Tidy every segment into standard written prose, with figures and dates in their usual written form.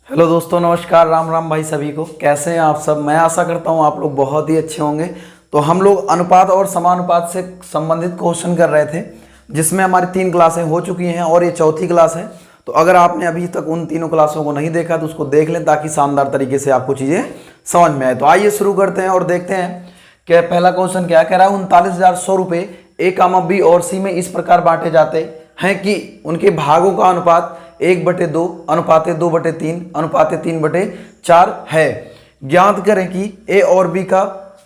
Hello दोस्तों, नमस्कार। राम राम भाई सभी को। कैसे हैं आप सब? मैं आशा करता हूं आप लोग बहुत ही अच्छे होंगे। तो हम लोग अनुपात और समानुपात से संबंधित क्वेश्चन कर रहे थे, जिसमें हमारी 3 क्लासें हो चुकी हैं और ये चौथी क्लास है। तो अगर आपने अभी तक उन तीनों क्लासों को नहीं देखा तो उसको देख लें, ताकि शानदार तरीके से आपको चीज़ें समझ में आए। तो आइए शुरू करते हैं और देखते हैं कि पहला क्वेश्चन क्या कह रहा है। 39,100 रुपये ए, बी और सी में इस प्रकार बांटे जाते हैं कि उनके भागों का अनुपात 1/2 अनुपाते 2/3 अनुपाते 3/4 है। ज्ञात करें कि ए और बी का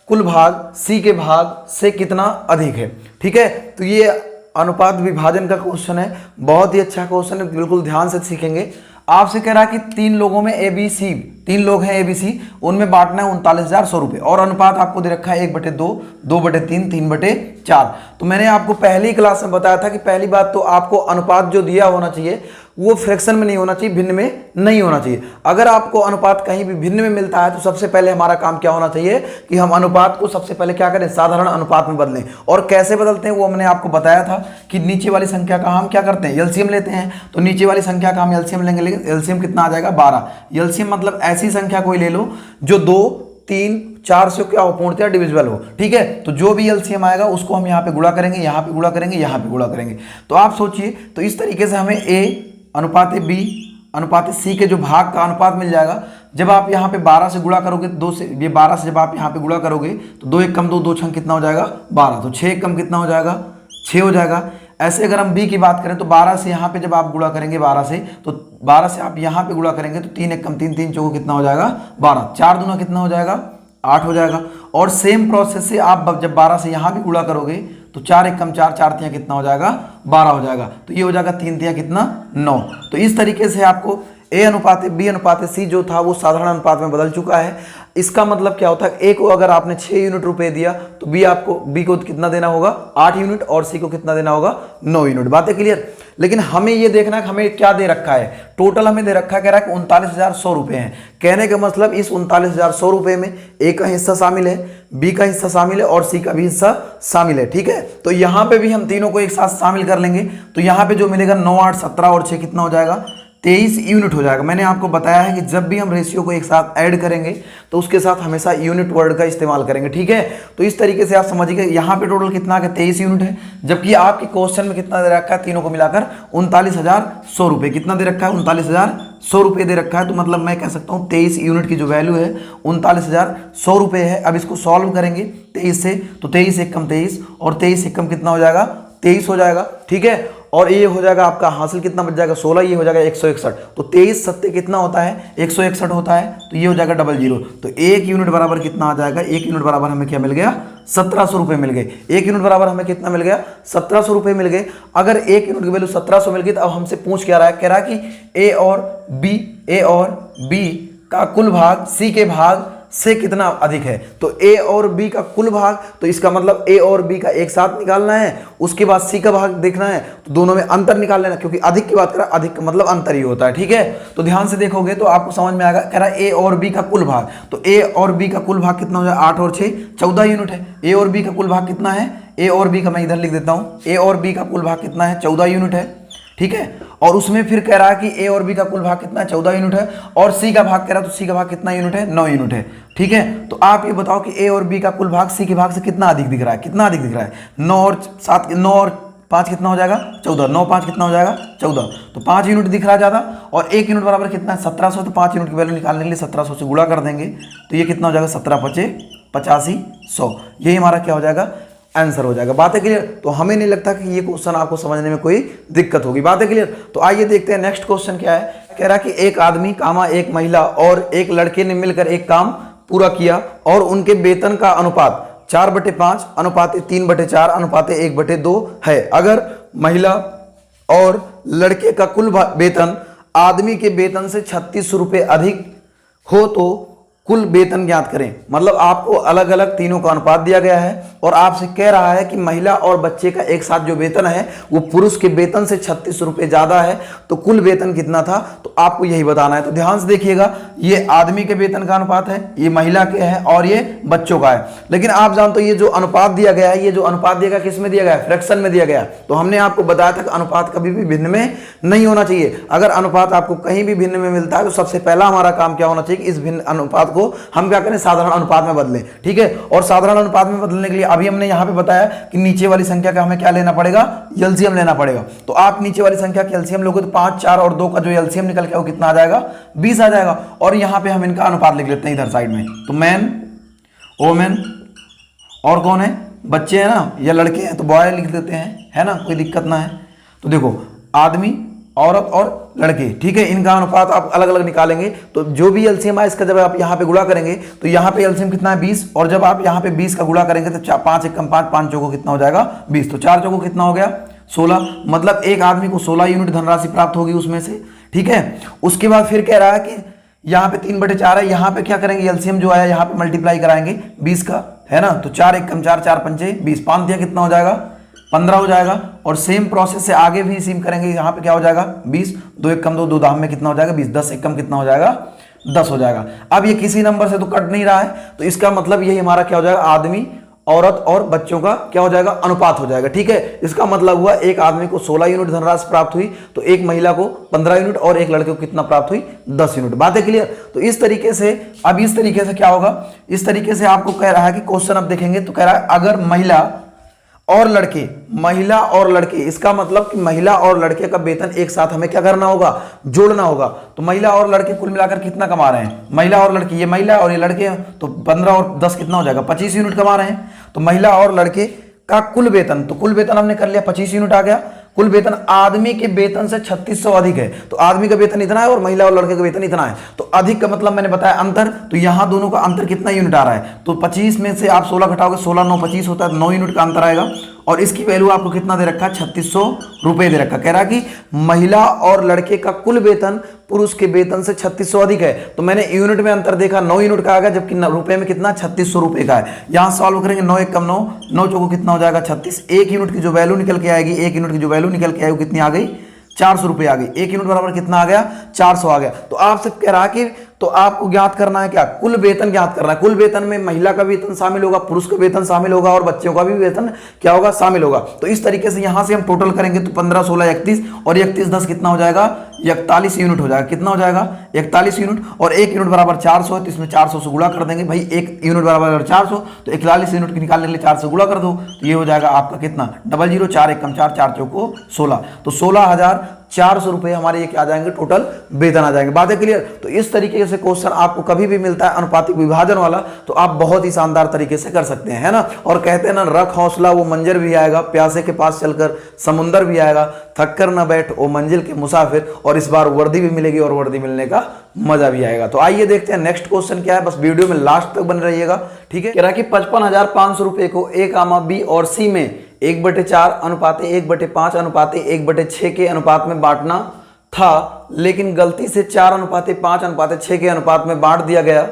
कुल भाग सी के भाग से कितना अधिक है। ठीक है, तो ये अनुपात विभाजन का क्वेश्चन है। बहुत ही अच्छा क्वेश्चन है, बिल्कुल ध्यान से सीखेंगे। आपसे कह रहा है कि 3 लोगों में ए बी सी, 3 लोग हैं ए बी सी, उनमें बांटना है 39,100 रुपये और अनुपात आपको दे रखा है 1/2 2/3 3/4। तो मैंने आपको पहली क्लास में बताया था कि पहली बात तो आपको अनुपात जो दिया होना चाहिए वो फ्रैक्शन में नहीं होना चाहिए, भिन्न में नहीं होना चाहिए। अगर आपको अनुपात कहीं भी भिन्न में मिलता है तो सबसे पहले हमारा काम क्या होना चाहिए कि हम अनुपात को सबसे पहले क्या करें, साधारण अनुपात में बदलें। और कैसे बदलते हैं वो मैंने आपको बताया था कि नीचे वाली संख्या का हम क्या करते हैं, एलसीएम लेते हैं। तो नीचे वाली संख्या का हम एलसीएम लेंगे, लेकिन एलसीएम कितना आ जाएगा, 12। एलसीएम मतलब ऐसी संख्या कोई ले लो जो 2 3 4 से क्या हो, पूर्णतः डिविजिबल हो। ठीक है, तो जो भी एलसीएम आएगा उसको हम यहाँ पे गुणा करेंगे, यहाँ पे गुणा करेंगे, यहाँ पे गुणा करेंगे। तो आप सोचिए, तो इस तरीके से हमें ए अनुपाते बी अनुपाते सी के जो भाग का अनुपात मिल जाएगा। जब आप यहाँ पे 12 से गुणा करोगे, 2 से, ये 12 से जब आप यहाँ पे गुणा करोगे तो 2 1 2 2 6 कितना हो जाएगा, 12। तो 6 1 कितना हो जाएगा, 6 हो जाएगा। ऐसे अगर हम बी की बात करें तो 12 से यहाँ पे जब आप गुणा करेंगे 12 से, तो 12 से आप यहाँ पे गुणा करेंगे तो 3 1 3 3 चौको कितना हो जाएगा, 12। 4 दूना कितना हो जाएगा, 8 हो जाएगा। और सेम प्रोसेस से आप जब 12 से यहाँ भी गुणा करोगे तो 4 1 4 4 3 कितना हो जाएगा, 12 हो जाएगा। तो ये हो जाएगा 3 3 कितना, 9। तो इस तरीके से आपको ए अनुपाते बी अनुपाते सी जो था वो साधारण अनुपात में बदल चुका है। इसका मतलब क्या होता है, ए को अगर आपने 6 यूनिट रुपए दिया तो बी को कितना देना होगा, 8 यूनिट, और सी को कितना देना होगा, 9 यूनिट। बातें क्लियर? लेकिन हमें ये देखना है कि हमें क्या दे रखा है, टोटल हमें दे रखा है, कह रहा है कि 39,100 रुपये हैं। कहने का मतलब इस 39,100 रुपये में ए का हिस्सा शामिल है, बी का हिस्सा शामिल है और सी का भी हिस्सा शामिल है। ठीक है, तो यहाँ पे भी हम तीनों को एक साथ शामिल कर लेंगे। तो यहाँ पे जो मिलेगा 9 8 17 और 6 कितना हो जाएगा, 23 यूनिट हो जाएगा। मैंने आपको बताया है कि जब भी हम रेशियो को एक साथ ऐड करेंगे तो उसके साथ हमेशा यूनिट वर्ड का इस्तेमाल करेंगे। ठीक है, तो इस तरीके से आप समझिए, यहाँ पे टोटल कितना है, 23 यूनिट है, जबकि आपके क्वेश्चन में कितना दे रखा है, तीनों को मिलाकर 39,100 रुपये। कितना दे रखा है, 39,100 रुपये दे रखा है। तो मतलब मैं कह सकता हूँ 23 यूनिट की जो वैल्यू है 39,100 रुपये है। अब इसको सॉल्व करेंगे 23 से, तो 23 1 23 और 23 1 कितना हो जाएगा, 23 हो जाएगा। ठीक है, और ये हो जाएगा आपका हासिल कितना बच जाएगा, 16, ये हो जाएगा 161। तो 23 सत्ते कितना होता है, 161 होता है। तो ये हो जाएगा 00। तो 1 यूनिट बराबर कितना आ जाएगा, 1 यूनिट बराबर हमें क्या मिल गया, 1700 रुपये मिल गए। 1 यूनिट बराबर हमें कितना मिल गया, 1700 रुपये मिल गए। अगर 1 यूनिट की वैल्यू 1700 मिल गई तो अब हमसे पूछ क्या रहा है, कह रहा है कि ए और बी का कुल भाग सी के भाग से कितना अधिक है। तो ए और बी का कुल भाग, तो इसका मतलब ए और बी का एक साथ निकालना है, उसके बाद सी का भाग देखना है, तो दोनों में अंतर निकाल लेना, क्योंकि अधिक की बात करें, अधिक का मतलब अंतर ही होता है। ठीक है, तो ध्यान से देखोगे तो आपको समझ में आएगा। कह रहा है ए और बी का कुल भाग, तो ए और बी का कुल भाग कितना हो जाए, 8 और 6 14 यूनिट है। ए और बी का कुल भाग कितना है, ए और बी का मैं इधर लिख देता हूँ, ए और बी का कुल भाग कितना है, 14 यूनिट है। ठीक है, और उसमें फिर कह रहा है कि ए और बी का कुल भाग कितना है, 14 यूनिट है, और सी का भाग कह रहा है, तो सी का भाग कितना यूनिट है, 9 यूनिट है। ठीक है, तो आप ये बताओ कि ए और बी का कुल भाग सी के भाग से कितना अधिक दिख रहा है, कितना अधिक दिख रहा है। 9 और 7 9 और 5 कितना हो जाएगा, 14। 9 5 कितना हो जाएगा, 14। तो 5 यूनिट दिख रहा है ज़्यादा, और 1 यूनिट बराबर कितना है, 1700। तो 5 यूनिट की वैल्यू निकालने के लिए 1700 से गुणा कर देंगे, तो ये कितना हो जाएगा, 17 5 85 100। यही हमारा क्या हो जाएगा, आंसर हो जाएगा। बातें क्लियर? तो हमें नहीं लगता कि ये क्वेश्चन आपको समझने में कोई दिक्कत होगी। बातें क्लियर? तो आइए देखते हैं नेक्स्ट क्वेश्चन क्या है। कह रहा है कि एक आदमी एक महिला और एक लड़के ने मिलकर एक काम पूरा किया और उनके वेतन का अनुपात 4/5 अनुपाते 3/4 अनुपाते 1/2 है। अगर महिला और लड़के का कुल वेतन आदमी के वेतन से 36 रुपये अधिक हो तो कुल वेतन ज्ञात करें। मतलब आपको अलग अलग तीनों का अनुपात दिया गया है और आपसे कह रहा है कि महिला और बच्चे का एक साथ जो वेतन है वो पुरुष के वेतन से 36 रुपये ज्यादा है, तो कुल वेतन कितना था, तो आपको यही बताना है। तो ध्यान से देखिएगा, ये आदमी के वेतन का अनुपात है, ये महिला के है और ये बच्चों का है। लेकिन आप जानते हो ये जो अनुपात दिया गया है, ये जो अनुपात दिया गया किस में दिया गया है, फ्रैक्शन में दिया गया है। तो हमने आपको बताया था कि अनुपात कभी भी भिन्न में नहीं होना चाहिए। अगर अनुपात आपको कहीं भी भिन्न में मिलता है तो सबसे पहला हमारा काम क्या होना चाहिए कि इस भिन्न अनुपात को हम क्या करें, साधारण अनुपात में बदलें। ठीक है, और साधारण अनुपात में बदलने के लिए अभी हमने यहां पे बताया कि नीचे वाली संख्या का हमें क्या लेना पड़ेगा, एलसीएम लेना पड़ेगा। तो आप नीचे वाली संख्या के एलसीएम लोगे तो 5, 4 और 2 का जो एलसीएम निकल के वो कितना आ जाएगा, 20 आ जाएगा। और यहां पे हम इनका अनुपात लिख लेते हैं इधर साइड में। तो मैन, वोमेन और कौन है, बच्चे हैं ना या लड़के हैं तो बॉय लिख देते हैं, है ना, कोई दिक्कत ना है। तो देखो आदमी, औरत और लड़के, ठीक है, इनका अनुपात आप अलग अलग निकालेंगे। तो जो भी एलसीएम है इसका जब आप यहाँ पे गुणा करेंगे तो यहाँ पे एलसीएम कितना है 20, और जब आप यहाँ पे 20 का गुणा करेंगे तो 5 एकम 5, 5 चौको कितना हो जाएगा 20, तो 4 चौको कितना हो गया 16। मतलब एक आदमी को 16 यूनिट धनराशि प्राप्त होगी उसमें से। ठीक है, उसके बाद फिर कह रहा है कि यहाँ पे 3/4 है, यहाँ पे क्या करेंगे, एलसीएम जो आया यहाँ पे मल्टीप्लाई कराएंगे 20 का, है ना। तो 4 एकम 4, 4 पंचे 20, 5 दिया कितना हो जाएगा 15 हो जाएगा। और सेम प्रोसेस से आगे भी सेम करेंगे, यहाँ पे क्या हो जाएगा 20, 2 एकम 2, 2 दाम में कितना हो जाएगा 20, 10 एकम कितना हो जाएगा 10 हो जाएगा। अब ये किसी नंबर से तो कट नहीं रहा है, तो इसका मतलब यही हमारा क्या हो जाएगा, आदमी, औरत और बच्चों का क्या हो जाएगा, अनुपात हो जाएगा। ठीक है, इसका मतलब हुआ एक आदमी को 16 यूनिट धनराशि प्राप्त हुई, तो एक महिला को 15 यूनिट और एक लड़के को कितना प्राप्त हुई 10 यूनिट। बातें क्लियर। तो इस तरीके से, अब इस तरीके से क्या होगा, इस तरीके से आपको कह रहा है कि क्वेश्चन अब देखेंगे तो कह रहा है अगर महिला और लड़के, महिला और लड़के, इसका मतलब कि महिला और लड़के का वेतन एक साथ हमें क्या करना होगा, जोड़ना होगा। तो महिला और लड़के कुल मिलाकर कितना कमा रहे हैं, महिला और लड़के, ये महिला और ये लड़के, तो 15 और 10 कितना हो जाएगा 25 यूनिट कमा रहे हैं। तो महिला और लड़के का कुल वेतन, तो कुल वेतन हमने कर लिया 25 यूनिट आ गया। कुल वेतन आदमी के वेतन से 3600 अधिक है, तो आदमी का वेतन इतना है और महिला और लड़के का वेतन इतना है। तो अधिक का मतलब मैंने बताया अंतर, तो यहां दोनों का अंतर कितना यूनिट आ रहा है, तो 25 में से आप 16 घटाओगे, 16 9 25 होता है, 9 यूनिट का अंतर आएगा। और इसकी वैल्यू आपको कितना दे रखा है 3600 रुपए दे रखा। कह रहा कि महिला और लड़के का कुल वेतन पुरुष के वेतन से 3600 अधिक है। तो मैंने यूनिट में अंतर देखा, 9 यूनिट का आ गया, जबकि रुपए में कितना 3600 रुपए का है। यहां सॉल्व करेंगे, 9 एकम 9, 9 चौको कितना हो जाएगा 36। एक यूनिट की जो वैल्यू निकल के आएगी, एक यूनिट की जो वैल्यू निकल के आएगी कितनी आ गई 400 रुपए आ गई। एक यूनिट बराबर कितना आ गया 400 आ गया। तो आपसे कह रहा कि तो आपको ज्ञात करना है क्या, कुल वेतन ज्ञात करना है। कुल वेतन में महिला का वेतन शामिल होगा, पुरुष का वेतन शामिल होगा और बच्चों का भी वेतन क्या होगा शामिल होगा। तो इस तरीके से यहां से हम टोटल करेंगे तो 15 16 31 और 31 10 कितना हो जाएगा 41 यूनिट हो जाएगा। कितना हो जाएगा 41 यूनिट, और एक यूनिट बराबर 400 है, तो इसमें 400 से गुणा कर देंगे भाई। एक यूनिट बराबर 400, तो 41 यूनिट निकालने के लिए 4 से गुणा कर दो, तो ये हो जाएगा आपका कितना 00, 4 एकम 4, 4 चौको 16, तो 16,400 रुपए हमारे ये क्या आ जाएंगे टोटल वेतन आ जाएंगे। बातें क्लियर। तो इस तरीके से क्वेश्चन आपको कभी भी मिलता है अनुपातिक विभाजन वाला, तो आप बहुत ही शानदार तरीके से कर सकते हैं, है ना। और कहते हैं ना, रख हौसला वो मंजर भी आएगा, प्यासे के पास चलकर समुंदर भी आएगा, थक कर न बैठ वो मंजिल के मुसाफिर, और इस बार वर्दी भी मिलेगी और वर्दी मिलने का मजा भी आएगा। तो आइए देखते हैं नेक्स्ट क्वेश्चन क्या है, बस वीडियो में लास्ट तक बने रहिएगा। ठीक है, कह रहा है कि 55,500 रुपए को A, B और C में 1/4 अनुपाते 1/5 अनुपाते 1/6 के अनुपात में बांटना था, लेकिन गलती से 4 अनुपाते 5 अनुपाते 6 के अनुपात में बांट दिया गया,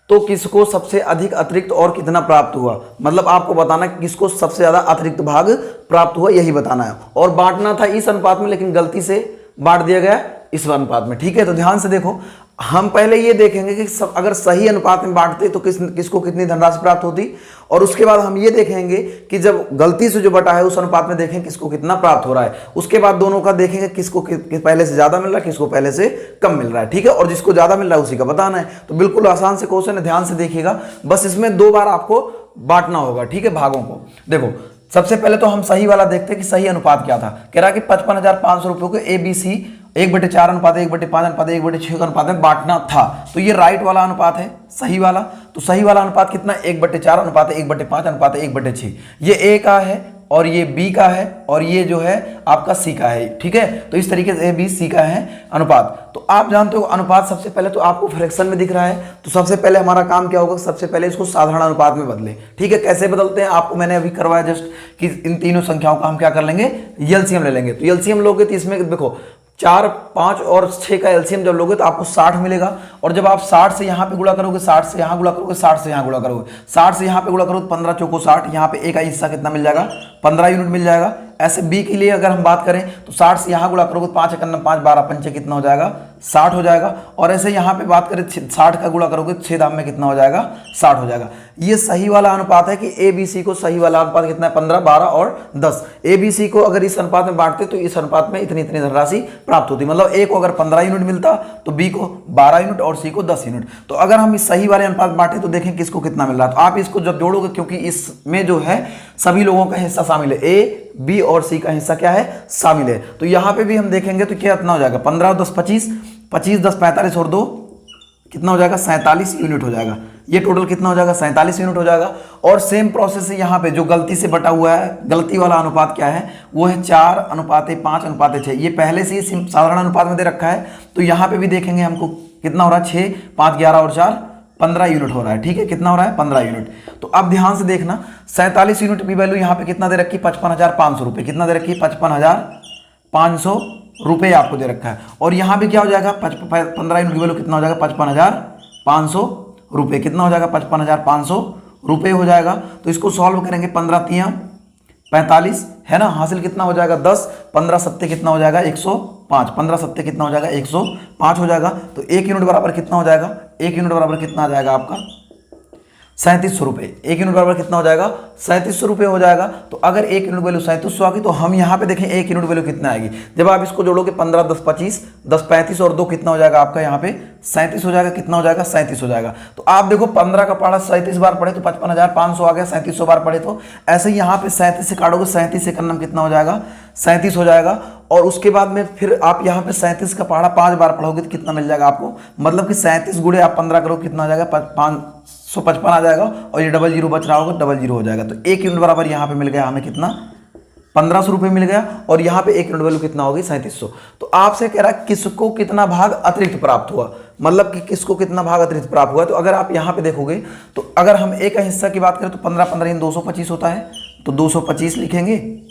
तो किसको सबसे अधिक अतिरिक्त और कितना प्राप्त हुआ। मतलब आपको बताना कि किसको सबसे ज्यादा अतिरिक्त भाग प्राप्त हुआ, यही बताना है। और बांटना था इस अनुपात में, लेकिन गलती से बांट दिया गया इस अनुपात में। ठीक है, तो ध्यान से देखो, हम पहले ये देखेंगे कि अगर सही अनुपात में बांटते तो किसको कितनी धनराशि प्राप्त होती, और उसके बाद हम ये देखेंगे कि जब गलती से जो बटा है उस अनुपात में देखें किसको कितना प्राप्त हो रहा है। उसके बाद दोनों का देखेंगे किसको पहले से ज्यादा मिल रहा है, किसको पहले से कम मिल रहा है। ठीक है, और जिसको ज्यादा मिल रहा है उसी का बताना है। तो बिल्कुल आसान से क्वेश्चन है, ध्यान से देखिएगा। बस इसमें 2 बार आपको बांटना होगा। ठीक है, भागों को देखो। सबसे पहले तो हम सही वाला देखते हैं कि सही अनुपात क्या था। कह रहा कि 55,500 रुपए को ABC 1/4 अनुपात 1/5 अनुपात 1/6 अनुपात में बांटना था, तो ये राइट वाला अनुपात है, सही वाला। तो सही वाला अनुपात कितना 1/4 अनुपात 1/5 अनुपात 1/6। ये A का है और ये B का है और ये जो है आपका C का है। ठीक है, तो इस तरीके से A B C का है अनुपात। तो आप जानते हो अनुपात सबसे पहले तो आपको फ्रैक्शन में दिख रहा है, तो सबसे पहले हमारा काम क्या होगा, सबसे पहले इसको साधारण अनुपात में बदले। ठीक है, कैसे बदलते हैं आपको मैंने अभी करवाया जस्ट, कि इन तीनों संख्याओं का हम क्या कर लेंगे एलसीएम ले लेंगे। तो एलसीएम लोगे तो इसमें देखो 4 5 और 6 का एलसीएम जब लोगे तो आपको 60 मिलेगा, और जब आप 60 से यहाँ पे गुणा करोगे, 60 से यहाँ गुणा करोगे, 60 से यहाँ गुणा करोगे, 60 से यहाँ पे गुणा करोगे, 15 चौको 60, यहाँ पे ए का हिस्सा कितना मिल जाएगा, 15 यूनिट मिल जाएगा। ऐसे बी के लिए अगर हम बात करें तो 60 से यहाँ गुणा करोगे, 5 एकम 5, 12 पंचे कितना हो जाएगा, 60 हो जाएगा। और ऐसे यहाँ पे बात करें 60 का गुणा करोगे, 6 दाम में कितना हो जाएगा, 60 हो जाएगा। ये सही वाला अनुपात है कि ए बी सी को सही वाला अनुपात कितना है, 15, 12 और 10। ए बी सी को अगर इस अनुपात में बांटते तो इस अनुपात में इतनी इतनी धनराशि प्राप्त होती। मतलब ए को अगर 15 यूनिट मिलता तो बी को 12 यूनिट और सी को 10 यूनिट। तो अगर हम इस सही वाले अनुपात बांटे तो देखें किसको कितना मिल रहा है। तो आप इसको जब जोड़ोगे, क्योंकि इसमें जो है सभी लोगों का हिस्सा शामिल है, ए बी और सी का हिस्सा क्या है, शामिल है। तो यहां पे भी हम देखेंगे तो क्या इतना हो जाएगा, 15 और 10 25, 25 10 45 और 2 कितना हो जाएगा, 47 यूनिट हो जाएगा। ये टोटल कितना हो जाएगा, 47 यूनिट हो जाएगा। और सेम प्रोसेस है यहाँ पे, जो गलती से बटा हुआ है, गलती वाला अनुपात क्या है, वो है 4:5:6। ये पहले से ही साधारण अनुपात में दे रखा है। तो यहाँ पे भी देखेंगे हमको कितना हो रहा है, 6, 5, 11 और 4 15 यूनिट हो रहा है। ठीक है, कितना हो रहा है, 15 यूनिट। तो अब ध्यान से देखना, 47 यूनिट की वैल्यू यहाँ पे कितना दे रखी, 55,500 रुपये। कितना दे रखी, 55,500 रुपये आपको दे रखा है। और यहाँ पे क्या हो जाएगा, 15 यूनिट की वैल्यू कितना हो जाएगा, 55,500 रुपये। कितना हो जाएगा, 55,500 रुपये हो जाएगा। तो इसको सॉल्व करेंगे, 15 3 45 है ना, हासिल कितना हो जाएगा 10, 15 सत्ते कितना हो जाएगा 105, 15 सत्ते कितना हो जाएगा 105 हो जाएगा। तो 1 यूनिट बराबर कितना हो जाएगा, 1 यूनिट बराबर कितना आ जाएगा आपका 3700 रुपये। 1 यूनिट बराबर कितना हो जाएगा, 3700 रुपये हो जाएगा। तो अगर 1 यूनिट वैल्यू 3700 आ गई तो हम यहाँ पे देखें 1 यूनिट वैल्यू कितना आएगी। जब आप इसको जोड़ोगे 15 10 25 10 35 और 2 कितना हो जाएगा आपका यहाँ पे 37 हो जाएगा। कितना हो जाएगा, 37 हो जाएगा। तो आप देखो 15 का पढ़ा 37 बार पढ़े तो 55,500 आ गया, 3700 बार पढ़े तो ऐसे ही यहाँ पे 37 से काटोगे, 37 से करना कितना हो जाएगा, 37 हो जाएगा। और उसके बाद में फिर आप यहाँ पे 37 का पढ़ा 5 बार पढ़ोगे तो कितना मिल जाएगा आपको, मतलब कि 37 गुणे आप 15 करो कितना आ जाएगा, 555 आ जाएगा। और ये 00 बच रहा होगा, 00 हो जाएगा। तो 1 यूनिट बराबर यहाँ पे मिल गया हमें कितना, 1500 रुपये मिल गया। और यहाँ पे 1 यूनिट वैल्यू कितना होगी, 3700। तो आपसे कह रहा है किसको कितना भाग अतिरिक्त प्राप्त हुआ, मतलब कि किसको कितना भाग अतिरिक्त प्राप्त हुआ। तो अगर आप यहाँ पे देखोगे तो अगर हम ए का हिस्सा की बात करें तो 15 15 इन 225 होता है, तो 225 लिखेंगे।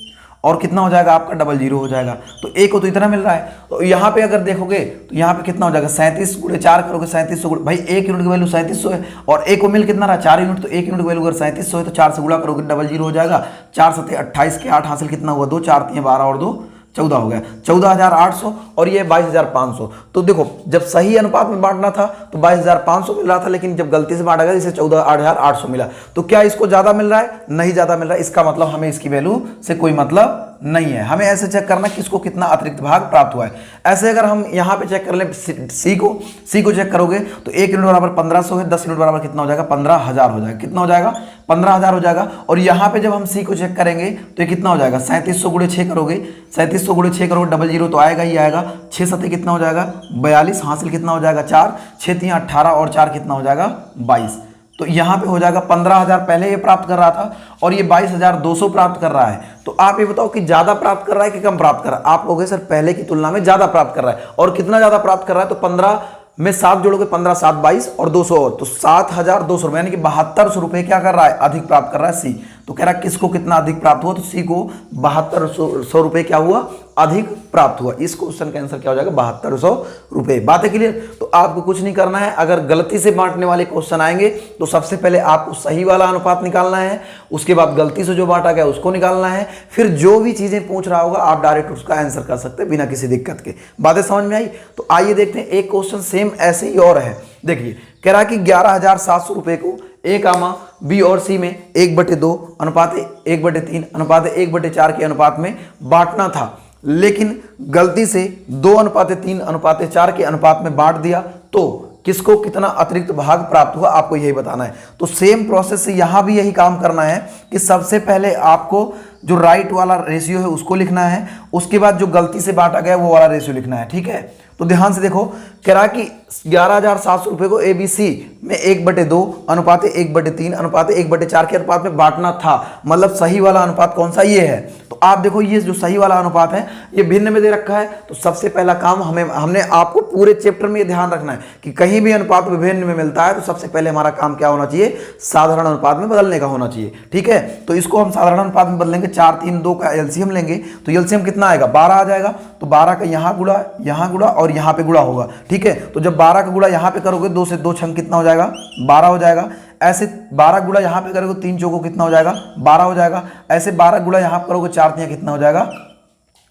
और कितना हो जाएगा आपका 00 हो जाएगा। तो ए को तो इतना मिल रहा है। तो यहाँ पे अगर देखोगे तो यहाँ पे कितना हो जाएगा, 37 गुणे 4 करोगे 3700 गुणे, भाई 1 यूनिट की वैल्यू 3700 है और ए को मिल कितना रहा 4 यूनिट। तो 1 यूनिट की वैल्यू अगर 3700 है तो 4 से गुणा करोगे 00 हो जाएगा। 4 7 28 के 8 हासिल कितना हुआ 2, 4 3 12 और 2 14 हो गया, 14,800 और ये 22,500। तो देखो जब सही अनुपात में बांटना था तो 22,500 मिल रहा था, लेकिन जब गलती से बांटा गया इसे 14,800 मिला। तो क्या इसको ज्यादा मिल रहा है, नहीं ज्यादा मिल रहा है, इसका मतलब हमें इसकी वैल्यू से कोई मतलब नहीं है। हमें ऐसे चेक करना किसको कितना अतिरिक्त भाग प्राप्त हुआ है। ऐसे अगर हम यहाँ पे चेक कर ले सी को चेक करोगे तो 1 यूनिट बराबर 1500 है, 10 यूनिट बराबर कितना हो जाएगा 15,000 हो जाएगा। कितना हो जाएगा 15,000 हो जाएगा। और यहाँ पे जब हम सी को चेक करेंगे तो ये कितना हो जाएगा 3700 गुणे 6 करोगे, 3700 गुणे 6 करोगे 00 तो आएगा ही आएगा। 6 7 कितना हो जाएगा 42, हासिल कितना हो जाएगा 4, 6 3 18 और 4 कितना हो जाएगा 22। तो यहाँ पे हो जाएगा 15,000 पहले ये प्राप्त कर रहा था और ये 22,200 प्राप्त कर रहा है। तो आप ये बताओ कि ज्यादा प्राप्त कर रहा है कि कम प्राप्त कर रहा है। आप लोग सर पहले की तुलना में ज्यादा प्राप्त कर रहा है। और कितना ज्यादा प्राप्त कर रहा है, तो 15 में 7 जोड़ोगे 15 7 22 और 200 और तो 7,200 रुपये यानी कि 7200 रुपये क्या कर रहा है, अधिक प्राप्त कर रहा है सी। तो कह रहा है किसको कितना अधिक प्राप्त हुआ, तो सी को 7200 रुपये क्या हुआ, अधिक प्राप्त हुआ। इस क्वेश्चन का आंसर क्या हो जाएगा 7200 रुपये। बात है क्लियर। तो आपको कुछ नहीं करना है, अगर गलती से बांटने वाले क्वेश्चन आएंगे तो सबसे पहले आपको सही वाला अनुपात निकालना है, उसके बाद गलती से जो बांटा गया उसको निकालना है, फिर जो भी चीजें पूछ रहा होगा आप डायरेक्ट उसका आंसर कर सकते हैं बिना किसी दिक्कत के। बातें समझ में आई। तो आइए देखते हैं एक क्वेश्चन सेम ऐसे ही और है। देखिए कह रहा है कि 11,700 रुपये को ए कामा बी और सी में 1/2 अनुपात 1/3 अनुपात 1/4 के अनुपात में बांटना था, लेकिन गलती से 2:3 अनुपात 4 के अनुपात में बांट दिया। तो किसको कितना अतिरिक्त भाग प्राप्त हुआ, आपको यही बताना है। तो सेम प्रोसेस से यहां भी यही काम करना है कि सबसे पहले आपको जो राइट वाला रेशियो है उसको लिखना है, उसके बाद जो गलती से बांटा गया वो वाला रेशियो लिखना है। ठीक है, तो ध्यान से देखो कह रहा कि 11,700 रुपये को ABC में 1/2 अनुपात 1/3 अनुपात 1/4 के अनुपात में बांटना था। मतलब सही वाला अनुपात कौन सा, ये है। तो आप देखो ये जो सही वाला अनुपात है ये भिन्न में दे रखा है। तो सबसे पहला काम हमने आपको पूरे चैप्टर में ये ध्यान रखना है कि कहीं भी अनुपात विभिन्न में मिलता है तो सबसे पहले हमारा काम क्या होना चाहिए, साधारण अनुपात में बदलने का होना चाहिए। ठीक है, तो इसको हम साधारण अनुपात में बदलेंगे। 4 3 2 का एलसीएम लेंगे तो एलसीएम कितना आएगा 12 आ जाएगा। तो 12 का यहाँ गुणा और यहाँ पे गुणा होगा। ठीक है, तो जब 12 का गुणा यहाँ पे करोगे, 2 से 2 छंग कितना हो जाएगा 12 हो जाएगा। ऐसे 12 गुणा यहाँ पे करोगे 3 चौको कितना हो जाएगा 12 हो जाएगा। ऐसे 12 गुणा यहाँ पे करोगे 4 तियां कितना हो जाएगा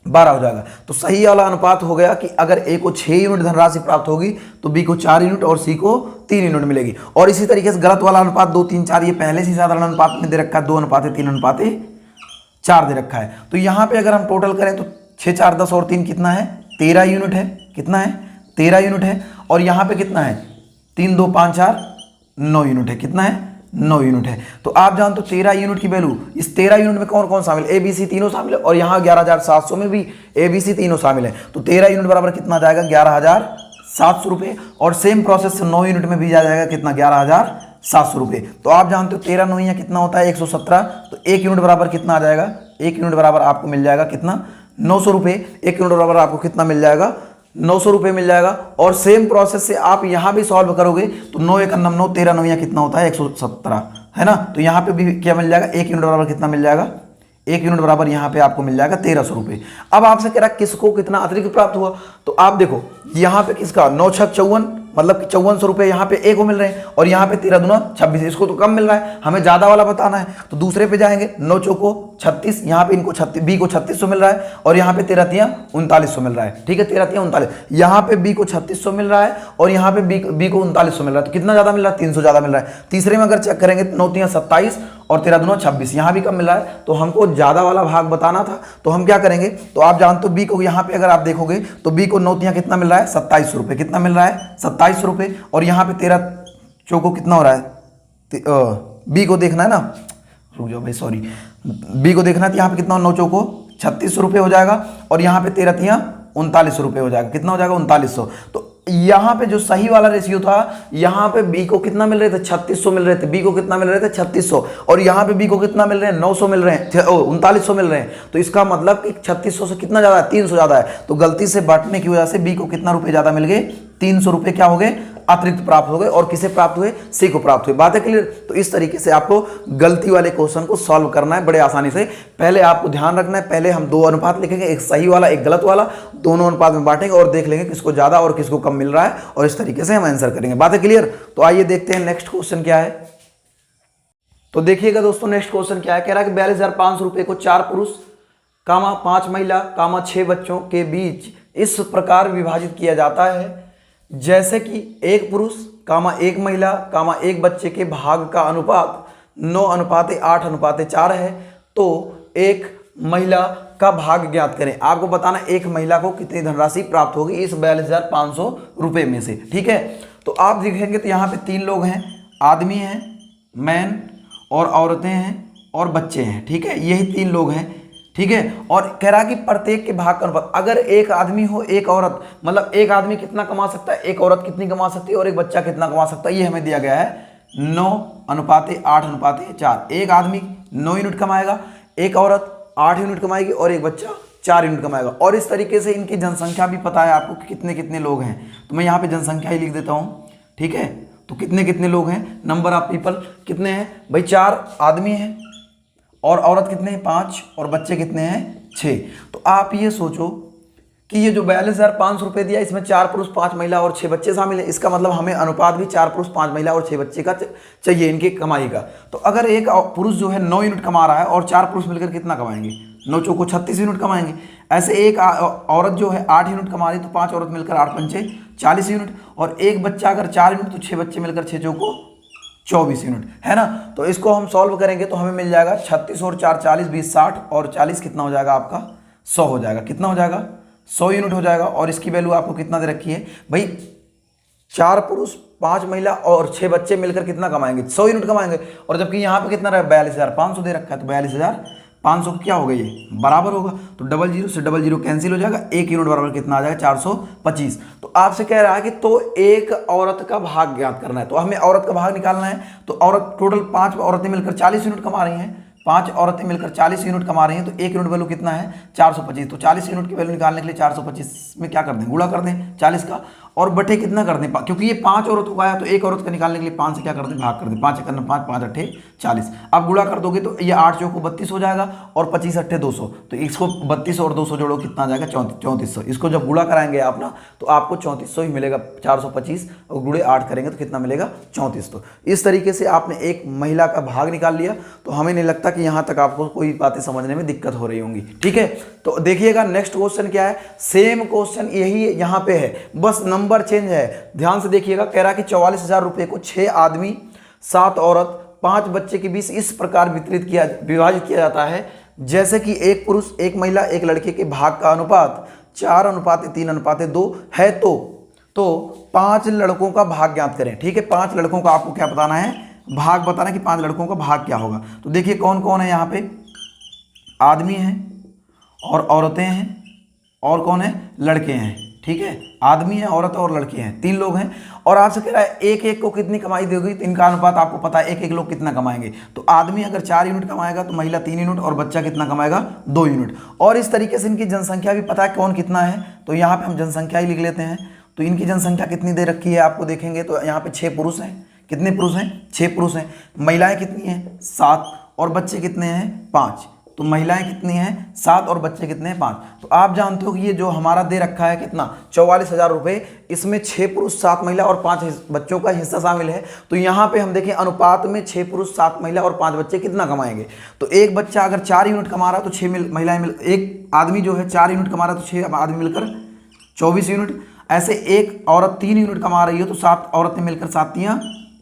12 हो जाएगा। तो सही वाला अनुपात हो गया कि अगर ए को 6 यूनिट धनराशि प्राप्त होगी तो बी को 4 यूनिट और सी को 3 यूनिट मिलेगी। और इसी तरीके से गलत वाला अनुपात 2 3 4 ये पहले से साधारण अनुपात में दे रखा है, 2:3:4 दे रखा है। तो यहाँ पे अगर हम टोटल करें तो 6 4 10 और 3 कितना है 13 यूनिट है। कितना है 13 यूनिट है। और यहाँ पे कितना है 3 2 5 4 9 यूनिट है। कितना है 9 यूनिट है। तो आप जानते हो 13 यूनिट की वैल्यू, इस 13 यूनिट में कौन कौन शामिल है, ABC तीनों शामिल है और यहाँ 11,700 में भी ABC तीनों शामिल है। तो 13 यूनिट बराबर कितना जाएगा 11,700 रुपये। और सेम प्रोसेस से 9 यूनिट में भी जा जाएगा कितना 11,700 रुपये। तो आप जानते हो 13 9 कितना होता है 117। तो 1 यूनिट बराबर कितना आ जाएगा, 1 यूनिट बराबर आपको मिल जाएगा कितना 900 रुपये। 1 यूनिट बराबर आपको कितना मिल जाएगा 900 रुपये मिल जाएगा। और सेम प्रोसेस से आप यहाँ भी सॉल्व करोगे तो 9 1 9 13 9 कितना होता है 117 है ना। तो यहाँ पे भी क्या मिल जाएगा 1 यूनिट बराबर कितना मिल जाएगा 1 यूनिट बराबर यहाँ पे आपको मिल जाएगा 1300 रुपये। अब आपसे कह रहा है किसको कितना अतिरिक्त प्राप्त हुआ। तो आप देखो यहाँ पे किसका 9 6 54 मतलब कि 5400 रुपये यहाँ पे ए को मिल रहे हैं और यहाँ पे 13 दूना 26, इसको तो कम मिल रहा है, हमें ज्यादा वाला बताना है। तो दूसरे पे जाएंगे 9 चौको 36, यहाँ पे इनको 36 बी को 3600 मिल रहा है और यहाँ पे 13 तियां 3900 मिल रहा है। ठीक है 13 तियां 39, यहाँ पे बी को 3600 मिल रहा है और यहाँ पे बी को 3900 मिल रहा है। तो कितना ज्यादा मिल रहा है 300 ज्यादा मिल रहा है। तीसरे में अगर चेक करेंगे 9 तियां 27 और 13 दूना 26, यहाँ भी कम मिल रहा है। तो हमको ज्यादा वाला भाग बताना था तो हम क्या करेंगे, तो आप जानते हो बी को यहाँ पे अगर आप देखोगे तो बी को 9 तियां कितना मिल रहा है 2700 रुपये। कितना मिल रहा है 2700 रुपये। और यहाँ पे 13 चौको कितना हो रहा है, बी को देखना है ना, रुक जाओ भाई सॉरी, बी को देखना है। तो यहाँ पे कितना 9 चौको 3600 रुपये हो जाएगा और यहाँ पे 13 तियां 3900 रुपये हो जाएगा। कितना हो जाएगा 3900। तो यहाँ पे जो सही वाला रेशियो था, यहाँ पे बी को कितना मिल रहे थे 3600 मिल रहे थे, बी को कितना मिल रहे थे 3600 और यहाँ पे बी को कितना मिल रहे हैं 900 मिल रहे हैं, 3900 मिल रहे हैं। तो इसका मतलब कि 3600 से कितना ज्यादा है 300 ज्यादा है। तो गलती से बांटने की वजह से बी को कितना रुपए ज्यादा मिल गए 300 रुपए क्या हो गए अतिरिक्त प्राप्त हो गए। और किसे प्राप्त हुए सी को प्राप्त हुए। बात है क्लियर। तो इस तरीके से आपको गलती वाले क्वेश्चन को सॉल्व करना है बड़े आसानी से। पहले आपको ध्यान रखना है, पहले हम 2 अनुपात लिखेंगे, एक सही वाला एक गलत वाला, दोनों अनुपात में बांटेंगे और देख लेंगे किसको ज्यादा और किसको कम मिल रहा है और इस तरीके से हम आंसर करेंगे। बात है क्लियर। तो आइए देखते हैं नेक्स्ट क्वेश्चन क्या है। तो देखिएगा दोस्तों नेक्स्ट क्वेश्चन क्या है। कह रहा है कि 42,500 रुपए को 4 पुरुष 5 महिला 6 बच्चों के बीच इस प्रकार विभाजित किया जाता है जैसे कि 1 पुरुष 1 महिला 1 बच्चे के भाग का अनुपात 9:8:4 है। तो 1 महिला का भाग ज्ञात करें। आपको बताना 1 महिला को कितनी धनराशि प्राप्त होगी इस 42,500 रुपये में से। ठीक है। तो आप देखेंगे तो यहाँ पे 3 लोग हैं, आदमी हैं, मैन और औरतें हैं और बच्चे हैं। ठीक है, यही 3 लोग हैं। ठीक है। और कह रहा कि प्रत्येक के भाग का अनुपात, अगर 1 आदमी हो 1 औरत, मतलब 1 आदमी कितना कमा सकता है, 1 औरत कितनी कमा सकती है और 1 बच्चा कितना कमा सकता है, ये हमें दिया गया है 9:8:4। 1 आदमी 9 यूनिट कमाएगा, 1 औरत 8 यूनिट कमाएगी और 1 बच्चा 4 यूनिट कमाएगा। और इस तरीके से इनकी जनसंख्या भी पता है आपको कि कितने कितने लोग हैं। तो मैं यहाँ पे जनसंख्या ही लिख देता हूँ। ठीक है। तो कितने कितने लोग हैं, नंबर ऑफ पीपल कितने हैं भाई, 4 आदमी हैं और औरत कितने हैं 5 और बच्चे कितने हैं 6। तो आप ये सोचो कि ये जो 42,500 रुपये दिया इसमें 4 पुरुष 5 महिला और 6 बच्चे शामिल है। इसका मतलब हमें अनुपात भी 4 पुरुष 5 महिला और 6 बच्चे का चाहिए इनकी कमाई का। तो अगर 1 पुरुष जो है 9 यूनिट कमा रहा है और 4 पुरुष मिलकर कितना कमाएंगे, 9 चौको 36 यूनिट कमाएंगे। ऐसे 1 औरत जो है 8 यूनिट कमा रही तो 5 औरत मिलकर 8 पंचे 40 यूनिट और 1 बच्चा अगर 4 यूनिट तो 6 बच्चे मिलकर 6 चौको 24 यूनिट है ना। तो इसको हम सॉल्व करेंगे तो हमें मिल जाएगा 36 और 4 40 20 60 और 40 कितना हो जाएगा आपका 100 हो जाएगा। कितना हो जाएगा 100 यूनिट हो जाएगा। और इसकी वैल्यू आपको कितना दे रखी है भाई, 4 पुरुष 5 महिला और 6 बच्चे मिलकर कितना कमाएंगे 100 यूनिट कमाएंगे। और जबकि यहाँ पे कितना रहा 42,500 दे रखा है। तो 42,500 क्या होगा ये बराबर होगा। तो 00 से 00 कैंसिल हो जाएगा। 1 यूनिट बराबर कितना आ जाएगा 425। तो आपसे कह रहा है कि तो 1 औरत का भाग ज्ञात करना है। तो हमें औरत का भाग निकालना है। तो औरत टोटल 5 औरतें मिलकर 40 यूनिट कमा रही हैं, 5 औरतें मिलकर 40 यूनिट कमा रही हैं। तो 1 यूनिट वैल्यू कितना है 425। तो 40 यूनिट की वैल्यू निकालने के लिए 425 में क्या कर दें गुणा कर दें 40 का। और बटे कितना कर दें, क्योंकि ये 5 औरतों का आया तो एक औरत का निकालने के लिए 5 से क्या कर दें, भाग कर दें। 5 एक 5, 5 अट्ठे 40। अब गुणा कर दोगे तो ये 8 चौको 32 हो जाएगा और 25 अट्ठे 200। तो इसको 32 और 200 जोड़ो कितना आ जाएगा, 3400। इसको जब गुणा कराएंगे आप ना तो आपको 3400 ही मिलेगा। 425 और गुणे 8 करेंगे तो कितना मिलेगा, 34। तो इस तरीके से आपने एक महिला का भाग निकाल लिया। तो हमें नहीं लगता कि यहाँ तक आपको कोई बातें समझने में दिक्कत हो रही होंगी। ठीक है, तो देखिएगा नेक्स्ट क्वेश्चन क्या है। सेम क्वेश्चन यही यहाँ पे है, बस नंबर चेंज है। ध्यान से देखिएगा, कह रहा कि 44,000 रुपये को 6 आदमी 7 औरत 5 बच्चे के बीच इस प्रकार विभाजित किया जाता है जैसे कि एक पुरुष एक महिला एक लड़के के भाग का अनुपात 4:3:2 है। तो 5 लड़कों का भाग ज्ञात करें। ठीक है, 5 लड़कों का आपको क्या बताना है, भाग बताना है कि 5 लड़कों का भाग क्या होगा। तो देखिए कौन कौन है यहाँ पे, आदमी हैं और औरतें हैं और कौन है, लड़के हैं। ठीक है, आदमी है, औरत और लड़के हैं, 3 लोग हैं। और आपसे कह रहा है एक एक को कितनी कमाई दोगी, तो इनका अनुपात आपको पता है, एक एक लोग कितना कमाएंगे। तो आदमी अगर 4 यूनिट कमाएगा तो महिला 3 यूनिट और बच्चा कितना कमाएगा, 2 यूनिट। और इस तरीके से इनकी जनसंख्या भी पता है कौन कितना है, तो यहाँ पे हम जनसंख्या ही लिख लेते हैं। तो इनकी जनसंख्या कितनी दे रखी है आपको देखेंगे तो यहाँ पे 6 पुरुष हैं। कितने पुरुष हैं, 6 पुरुष हैं। महिलाएं कितनी हैं, 7 और बच्चे कितने हैं, 5। तो महिलाएं कितनी हैं, 7 और बच्चे कितने हैं, 5। तो आप जानते हो कि ये जो हमारा दे रखा है कितना, 44,000 रुपये, इसमें 6 पुरुष 7 महिला और 5 बच्चों का हिस्सा शामिल है। तो यहाँ पे हम देखें अनुपात में 6 पुरुष 7 महिला और 5 बच्चे कितना कमाएंगे। तो एक बच्चा अगर 4 यूनिट कमा रहा है तो 6 महिलाएं मिल, एक आदमी जो है 4 यूनिट कमा रहा है तो 6 आदमी मिलकर 24 यूनिट। ऐसे एक औरत 3 यूनिट कमा रही है तो 7 औरतें मिलकर 7 तियां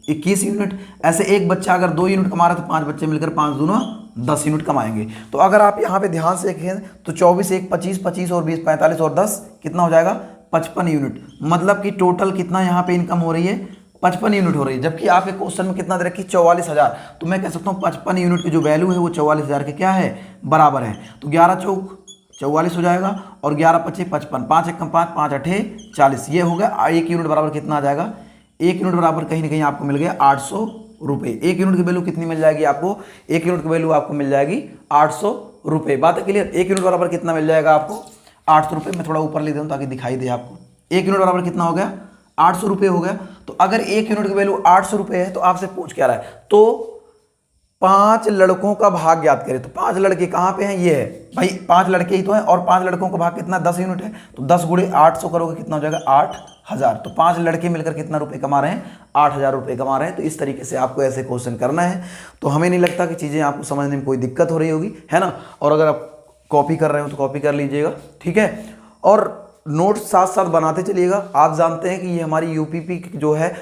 21 यूनिट। ऐसे एक बच्चा अगर 2 यूनिट कमा रहा है तो 5 बच्चे मिलकर 5 दूना 10 यूनिट कमाएंगे। तो अगर आप यहाँ पे ध्यान से देखें तो 24 1 25, 25 और 20 45 और 10 कितना हो जाएगा, 55 यूनिट। मतलब कि टोटल कितना यहाँ पे इनकम हो रही है, 55 यूनिट हो रही है। जबकि आपके क्वेश्चन में कितना दे रखी, 44,000। तो मैं कह सकता हूँ 55 यूनिट की जो वैल्यू है वो 44,000 के क्या है, बराबर है। तो 11 चौक 44 हो जाएगा और 11 पच्चीस 55, 5 एक 5, 5 अठे 40। ये हो गया। 1 यूनिट बराबर कितना आ जाएगा, 1 यूनिट बराबर कहीं ना कहीं आपको मिल गया 800 रुपये। 1 यूनिट की वैल्यू कितनी मिल जाएगी आपको, 1 यूनिट की वैल्यू आपको मिल जाएगी 800 रुपये। बात है क्लियर। 1 यूनिट बराबर कितना मिल जाएगा आपको, 800 रुपये। मैं थोड़ा ऊपर ले दूँ ताकि दिखाई दे आपको। 1 यूनिट बराबर कितना हो गया, 800 रुपये हो गया। तो अगर 1 यूनिट की वैल्यू 800 रुपये है तो आपसे पूछ क्या रहा है, तो 5 लड़कों का भाग ज्ञात करें। तो 5 लड़के कहाँ पे हैं, ये है भाई, 5 लड़के ही तो हैं और 5 लड़कों का भाग कितना, 10 यूनिट है। तो 10 गुणे 800 करोगे कितना हो जाएगा, 8,000। तो 5 लड़के मिलकर कितना रुपए कमा रहे हैं, 8,000 रुपये कमा रहे हैं। तो इस तरीके से आपको ऐसे क्वेश्चन करना है। तो हमें नहीं लगता कि चीज़ें आपको समझने में कोई दिक्कत हो रही होगी, है ना। और अगर आप कॉपी कर रहे हो तो कॉपी कर लीजिएगा, ठीक है। और नोट्स साथ साथ बनाते चलिएगा। आप जानते हैं कि ये हमारी यूपीपी जो है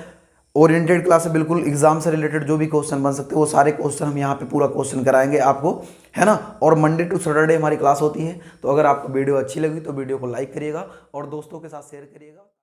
ओरिएंटेड क्लास है, बिल्कुल एग्जाम से रिलेटेड जो भी क्वेश्चन बन सकते हैं वो सारे क्वेश्चन हम यहाँ पे पूरा क्वेश्चन कराएंगे आपको, है ना। और मंडे टू सैटरडे हमारी क्लास होती है। तो अगर आपको वीडियो अच्छी लगी तो वीडियो को लाइक करिएगा और दोस्तों के साथ शेयर करिएगा।